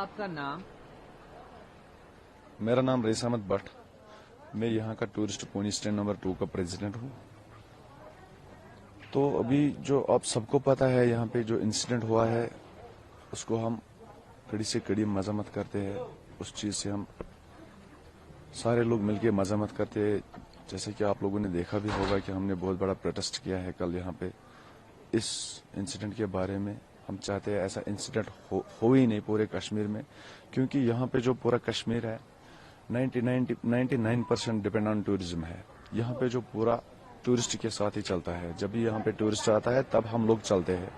आपका नाम? मेरा नाम रईस अहमद भट्ट। मैं यहाँ का टूरिस्ट पुणे स्टैंड नंबर 2 का प्रेसिडेंट हूँ। तो अभी जो आप सबको पता है, यहाँ पे जो इंसिडेंट हुआ है उसको हम कड़ी से कड़ी मजम्मत करते हैं। उस चीज से हम सारे लोग मिलकर मजम्मत करते हैं। जैसे कि आप लोगों ने देखा भी होगा कि हमने बहुत बड़ा प्रोटेस्ट किया है कल यहाँ पे इस इंसिडेंट के बारे में। हम चाहते हैं ऐसा इंसिडेंट हो ही नहीं पूरे कश्मीर में, क्योंकि यहाँ पे जो पूरा कश्मीर है 99% डिपेंड ऑन टूरिज्म है। यहाँ पे जो पूरा टूरिस्ट के साथ ही चलता है। जब भी यहाँ पे टूरिस्ट आता है तब हम लोग चलते हैं।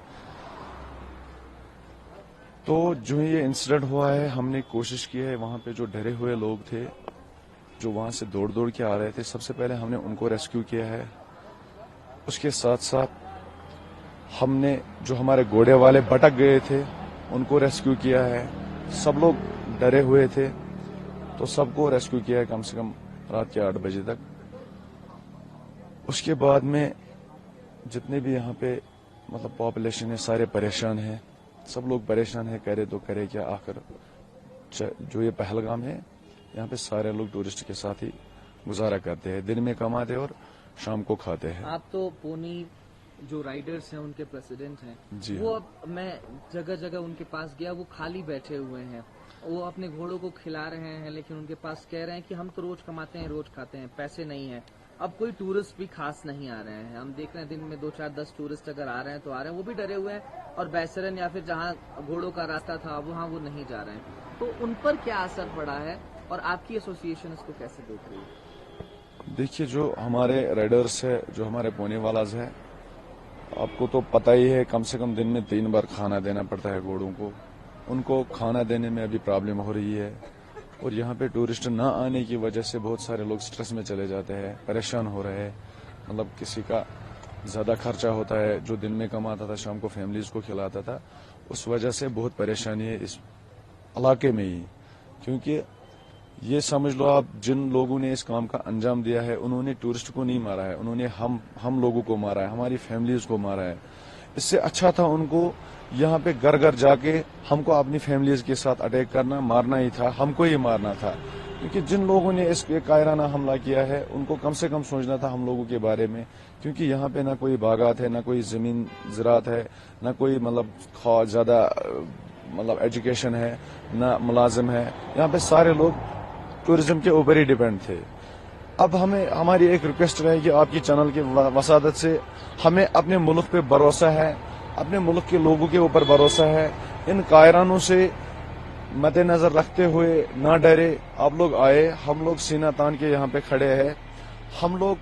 तो जो ये इंसिडेंट हुआ है, हमने कोशिश की है, वहाँ पे जो डरे हुए लोग थे जो वहाँ से दौड़ दौड़ के आ रहे थे, सबसे पहले हमने उनको रेस्क्यू किया है। उसके साथ साथ हमने जो हमारे घोड़े वाले भटक गए थे उनको रेस्क्यू किया है। सब लोग डरे हुए थे तो सबको रेस्क्यू किया है कम से कम रात के 8 बजे तक। उसके बाद में जितने भी यहाँ पे मतलब पॉपुलेशन है सारे परेशान हैं। सब लोग परेशान है, करे तो करे क्या। आखिर जो ये पहलगाम है, यहाँ पे सारे लोग टूरिस्ट के साथ ही गुजारा करते हैं। दिन में कमाते और शाम को खाते हैं। आप तो पुणे जो राइडर्स हैं उनके प्रेसिडेंट हैं। जी वो हाँ। अब मैं जगह जगह उनके पास गया, वो खाली बैठे हुए हैं। वो अपने घोड़ों को खिला रहे हैं, लेकिन उनके पास कह रहे हैं कि हम तो रोज कमाते हैं, रोज खाते हैं, पैसे नहीं है। अब कोई टूरिस्ट भी खास नहीं आ रहे हैं। हम देख रहे हैं दिन में 2 4 10 टूरिस्ट अगर आ रहे हैं तो आ रहे हैं, वो भी डरे हुए हैं। और बैसरन या फिर जहाँ घोड़ों का रास्ता था वहाँ वो नहीं जा रहे हैं। तो उन पर क्या असर पड़ा है और आपकी एसोसिएशन इसको कैसे देख रही है? देखिए, जो हमारे राइडर्स है, जो हमारे पुणे वालाज है, आपको तो पता ही है, कम से कम दिन में 3 बार खाना देना पड़ता है घोड़ों को। उनको खाना देने में अभी प्रॉब्लम हो रही है। और यहाँ पे टूरिस्ट न आने की वजह से बहुत सारे लोग स्ट्रेस में चले जाते हैं, परेशान हो रहे हैं। मतलब किसी का ज्यादा खर्चा होता है, जो दिन में कमाता था शाम को फैमिलीज को खिलाता था। उस वजह से बहुत परेशानी है इस इलाके में ही। क्योंकि ये समझ लो आप, जिन लोगों ने इस काम का अंजाम दिया है उन्होंने टूरिस्ट को नहीं मारा है, उन्होंने हम लोगों को मारा है, हमारी फैमिलीज को मारा है। इससे अच्छा था उनको यहाँ पे घर घर जाके हमको अपनी फैमिलीज के साथ अटैक करना, मारना ही था, हमको ही मारना था। क्योंकि जिन लोगों ने इस पे कायराना हमला किया है उनको कम से कम सोचना था हम लोगों के बारे में। क्योंकि यहाँ पे ना कोई बागात है, ना कोई जमीन ज़रात है, ना कोई मतलब ज्यादा मतलब एजुकेशन है, ना मुलाजिम है। यहाँ पे सारे लोग टूरिज्म के ऊपर ही डिपेंड थे। अब हमें हमारी एक रिक्वेस्ट रहेगी आपकी चैनल की वसादत से, हमें अपने मुल्क पे भरोसा है, अपने मुल्क के लोगों के ऊपर भरोसा है। इन कायरानों से मद्देनजर रखते हुए ना डरे, आप लोग आए, हम लोग सीना तान के यहाँ पे खड़े हैं। हम लोग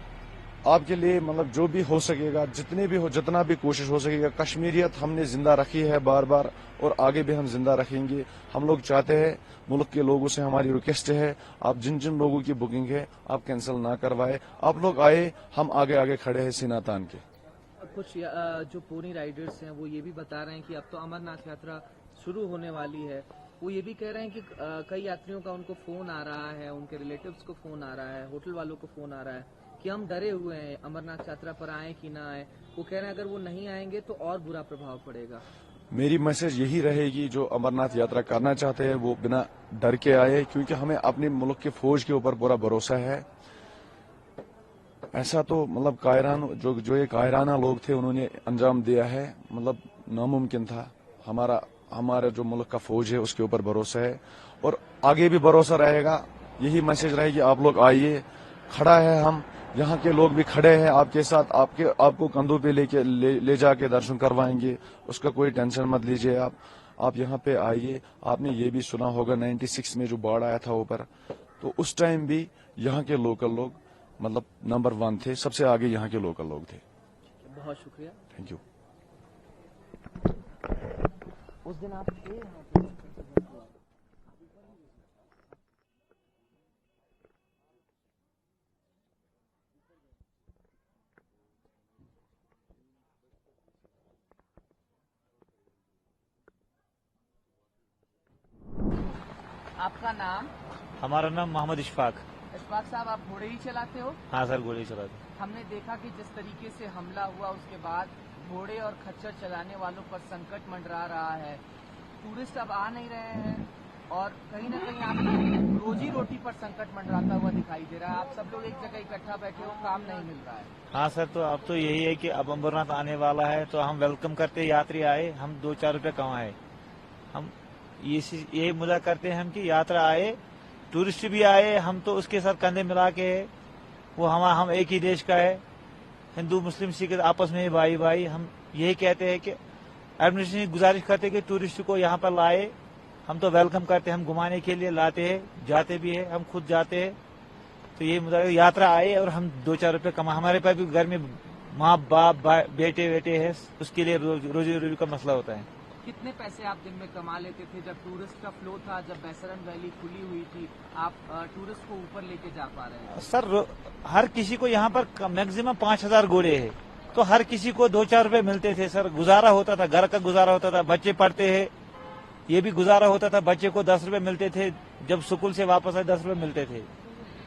आपके लिए मतलब जो भी हो सकेगा, जितना भी कोशिश हो सकेगा। कश्मीरियत हमने जिंदा रखी है बार बार और आगे भी हम जिंदा रखेंगे। हम लोग चाहते हैं, मुल्क के लोगों से हमारी रिक्वेस्ट है, आप जिन जिन लोगों की बुकिंग है आप कैंसिल ना करवाए। आप लोग आए, हम आगे आगे खड़े हैं सीना तान के। कुछ जो पुणे राइडर्स हैं वो ये भी बता रहे हैं कि अब तो अमरनाथ यात्रा शुरू होने वाली है। वो ये भी कह रहे हैं कि कई यात्रियों का उनको फोन आ रहा है, उनके रिलेटिव्स को फोन आ रहा है, होटल वालों को फोन आ रहा है कि हम डरे हुए हैं, अमरनाथ यात्रा पर आए कि ना आए। वो कह रहे हैं अगर वो नहीं आएंगे तो और बुरा प्रभाव पड़ेगा। मेरी मैसेज यही रहेगी, जो अमरनाथ यात्रा करना चाहते हैं वो बिना डर के आए, क्योंकि हमें अपने मुल्क की फौज के ऊपर पूरा भरोसा है। ऐसा तो मतलब जो ये कायराना लोग थे उन्होंने अंजाम दिया है, मतलब नामुमकिन था। हमारा जो मुल्क का फौज है उसके ऊपर भरोसा है और आगे भी भरोसा रहेगा। यही मैसेज रहेगी, आप लोग आइए, खड़ा है हम, यहाँ के लोग भी खड़े हैं आपके साथ, आपको कंधों पे ले जाके दर्शन करवाएंगे। उसका कोई टेंशन मत लीजिए आप यहाँ पे आइए। आपने ये भी सुना होगा 96 में जो बाढ़ आया था ऊपर, तो उस टाइम भी यहाँ के लोकल लोग मतलब नंबर 1 थे, सबसे आगे यहाँ के लोकल लोग थे। बहुत शुक्रिया। Thank you. उस दिन आप थे यहाँ पे? आपका नाम? हमारा नाम मोहम्मद इशफाक। इशफाक साहब, आप घोड़े ही चलाते हो? हाँ सर, गोली चलाते। हमने देखा कि जिस तरीके से हमला हुआ उसके बाद घोड़े और खच्चर चलाने वालों पर संकट मंडरा रहा है। टूरिस्ट अब आ नहीं रहे हैं। और कहीं ना कहीं आपकी रोजी रोटी पर संकट मंडराता हुआ दिखाई दे रहा है। आप सब लोग एक जगह इकट्ठा बैठे हो, काम नहीं मिल रहा है। हाँ सर, तो अब तो यही है कि अब अमरनाथ आने वाला है तो हम वेलकम करते हैं, यात्री आए, हम 2-4 रुपए कमाए। हम ये मुद्दा करते हैं हम कि यात्रा आए, टूरिस्ट भी आए, हम तो उसके साथ कंधे मिला के वो हम एक ही देश का है, हिंदू मुस्लिम सिख आपस में भाई भाई। हम यही कहते हैं कि एडमिनिस्ट्रेशन की गुजारिश करते हैं कि टूरिस्ट को यहाँ पर लाए, हम तो वेलकम करते हैं, हम घुमाने के लिए लाते हैं, जाते भी है, हम खुद जाते हैं। तो ये मुद्दा यात्रा आए और हम 2-4 रुपए कमा, हमारे पास भी घर में माँ बाप बेटे वेटे है, उसके लिए रोजी रोटी का मसला होता है। कितने पैसे आप दिन में कमा लेते थे जब टूरिस्ट का फ्लो था, जब बैसरन वैली खुली हुई थी, आप टूरिस्ट को ऊपर लेके जा पा रहे हैं? सर हर किसी को यहाँ पर मैक्सिमम 5,000 घोड़े है, तो हर किसी को 2-4 रुपए मिलते थे सर, गुजारा होता था, घर का गुजारा होता था, बच्चे पढ़ते हैं, ये भी गुजारा होता था, बच्चे को 10 रुपए मिलते थे, जब स्कूल से वापस आए 10 रुपए मिलते थे।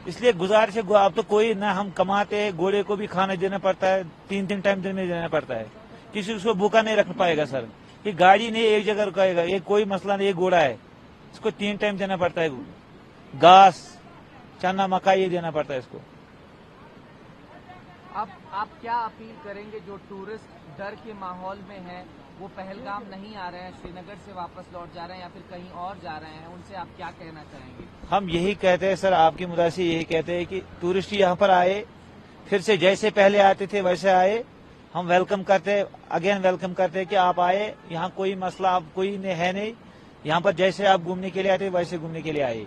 इसलिए गुजारिश है, अब तो कोई ना हम कमाते हैं, घोड़े को भी खाना देना पड़ता है, 3-3 टाइम दिन में देना पड़ता है, किसी को भूखा नहीं रख पाएगा सर। ये गाड़ी नहीं एक जगह रुकाएगा, ये कोई मसला नहीं, ये घोड़ा है, इसको 3 टाइम देना पड़ता है, घास चना मक्का ये देना पड़ता है इसको। अब आप क्या अपील करेंगे जो टूरिस्ट डर के माहौल में है, वो पहलगाम नहीं आ रहे हैं, श्रीनगर से वापस लौट जा रहे हैं या फिर कहीं और जा रहे हैं, उनसे आप क्या कहना चाहेंगे? हम यही कहते हैं सर, आपकी मुद्दा से यही कहते हैं कि टूरिस्ट यहाँ पर आए, फिर से जैसे पहले आते थे वैसे आए, हम वेलकम करते हैं, अगेन वेलकम करते हैं कि आप आए, यहाँ कोई मसला आप कोई है नहीं, यहाँ पर जैसे आप घूमने के लिए आते वैसे घूमने के लिए आए।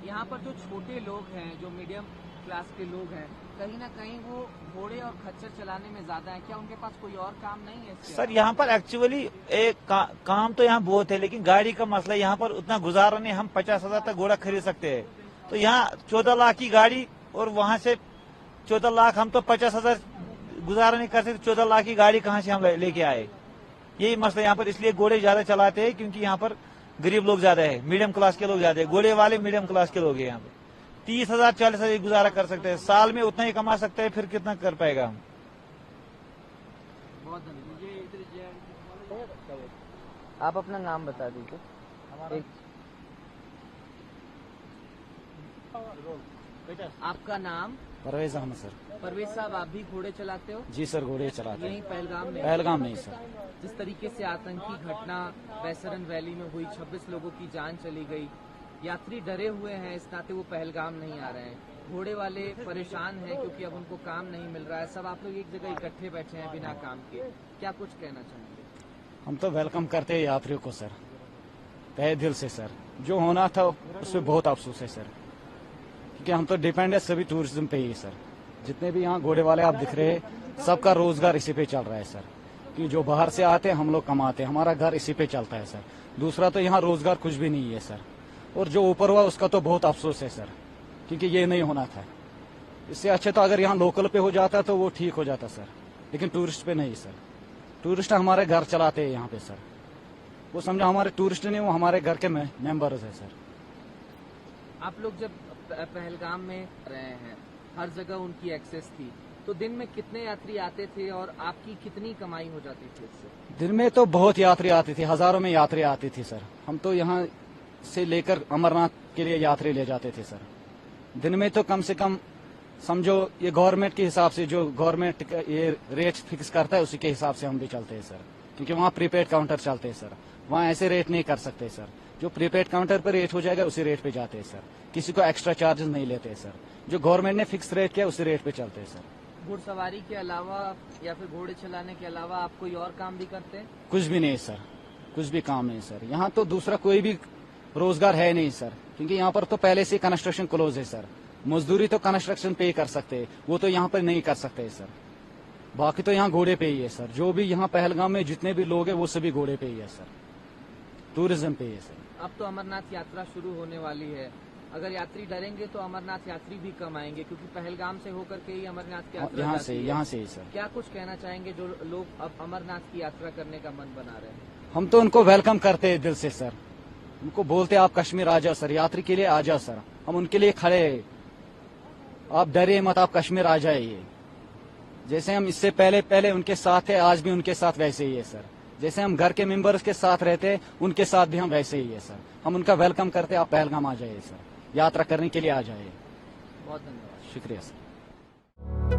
यहाँ पर जो छोटे लोग हैं, जो मीडियम क्लास के लोग हैं, कहीं ना कहीं वो घोड़े और खच्चर चलाने में ज्यादा है, क्या उनके पास कोई और काम नहीं है? सर यहाँ पर एक्चुअली एक काम तो यहाँ बहुत है, लेकिन गाड़ी का मसला, यहाँ पर उतना गुजारा नहीं, हम 50,000 तक घोड़ा खरीद सकते हैं, तो यहाँ 14 लाख की गाड़ी और वहाँ से 14 लाख, हम तो 50,000 गुजारा नहीं कर सकते, 14 लाख की गाड़ी कहाँ से हम लेके आए, यही मसला यहाँ पर। इसलिए घोड़े ज्यादा चलाते हैं क्योंकि यहाँ पर गरीब लोग ज्यादा है, मीडियम क्लास के लोग ज्यादा है, घोड़े वाले मीडियम क्लास के लोग हैं यहाँ पे। 30,000 40,000 गुजारा कर सकते हैं, साल में उतना ही कमा सकते हैं, फिर कितना कर पाएगा हम? बहुत धन्यवाद। आप अपना नाम बता दीजिए। आपका नाम? परवेज अहमद सर। परवेज साहब, आप भी घोड़े चलाते हो? जी सर, घोड़े चलाते हैं। यहीं पहलगाम में? पहलगाम नहीं सर। जिस तरीके से आतंकी घटना बैसरन वैली में हुई, 26 लोगों की जान चली गई, यात्री डरे हुए हैं, इस नाते वो पहलगाम नहीं आ रहे हैं, घोड़े वाले परेशान हैं क्योंकि अब उनको काम नहीं मिल रहा है, सब आप लोग एक जगह इकट्ठे बैठे हैं बिना काम के, क्या कुछ कहना चाहेंगे? हम तो वेलकम करते हैं यात्रियों को सर, तहे दिल से सर। जो होना था उसमें बहुत अफसोस है सर, क्योंकि हम तो डिपेंड है सभी टूरिज्म पे ही सर। जितने भी यहाँ घोड़े वाले आप दिख रहे हैं, सबका रोजगार इसी पे चल रहा है सर, कि जो बाहर से आते हैं हम लोग कमाते हैं, हमारा घर इसी पे चलता है सर। दूसरा तो यहाँ रोजगार कुछ भी नहीं है सर, और जो ऊपर हुआ उसका तो बहुत अफसोस है सर, क्योंकि ये नहीं होना था। इससे अच्छा तो अगर यहाँ लोकल पे हो जाता तो वो ठीक हो जाता सर, लेकिन टूरिस्ट पे नहीं सर। टूरिस्ट हमारे घर चलाते हैं यहाँ पे सर, वो समझो हमारे टूरिस्ट नहीं, वो हमारे घर के मेंबर्स है सर। आप लोग जब पहलगाम में रहे हैं, हर जगह उनकी एक्सेस थी, तो दिन में कितने यात्री आते थे और आपकी कितनी कमाई हो जाती थी इससे? दिन में तो बहुत यात्री आती थी, हजारों में यात्री आती थी सर। हम तो यहाँ से लेकर अमरनाथ के लिए यात्री ले जाते थे सर। दिन में तो कम से कम समझो ये गवर्नमेंट के हिसाब से, जो गवर्नमेंट ये रेट फिक्स करता है उसी के हिसाब से हम भी चलते हैं सर, क्योंकि वहाँ प्रीपेड काउंटर चलते हैं सर, वहाँ ऐसे रेट नहीं कर सकते सर। जो प्रीपेड काउंटर पर रेट हो जाएगा उसी रेट पे जाते हैं सर, किसी को एक्स्ट्रा चार्जेस नहीं लेते सर। जो गवर्नमेंट ने फिक्स रेट किया उसी रेट पे चलते हैं सर। घुड़सवारी के अलावा या फिर घोड़े चलाने के अलावा आप कोई और काम भी करते हैं? कुछ भी नहीं सर, कुछ भी काम नहीं सर। यहाँ तो दूसरा कोई भी रोजगार है नहीं सर, क्योंकि यहाँ पर तो पहले से कंस्ट्रक्शन क्लोज है सर। मजदूरी तो कंस्ट्रक्शन पे ही कर सकते हैं, वो तो यहाँ पर नहीं कर सकते सर। बाकी तो यहाँ घोड़े पे ही है सर। जो भी यहाँ पहलगाम में जितने भी लोग हैं वो सभी घोड़े पे ही है सर, टूरिज्म पे ही है सर। अब तो अमरनाथ यात्रा शुरू होने वाली है, अगर यात्री डरेंगे तो अमरनाथ यात्री भी कम आएंगे, क्योंकि पहलगाम से होकर के ही अमरनाथ की यात्रा यहाँ जाती है। ही सर। क्या कुछ कहना चाहेंगे जो लोग अब अमरनाथ की यात्रा करने का मन बना रहे हैं? हम तो उनको वेलकम करते हैं दिल से सर, उनको बोलते आप कश्मीर आ जाओ सर, यात्री के लिए आ जाओ सर, हम उनके लिए खड़े हैं। आप डरिए मत, आप कश्मीर आ जाइए। जैसे हम इससे पहले उनके साथ थे, आज भी उनके साथ वैसे ही है सर। जैसे हम घर के मेंबर्स के साथ रहते हैं उनके साथ भी हम वैसे ही है सर। हम उनका वेलकम करते हैं, आप पहलगाम आ जाइए सर, यात्रा करने के लिए आ जाइए। बहुत धन्यवाद। शुक्रिया सर।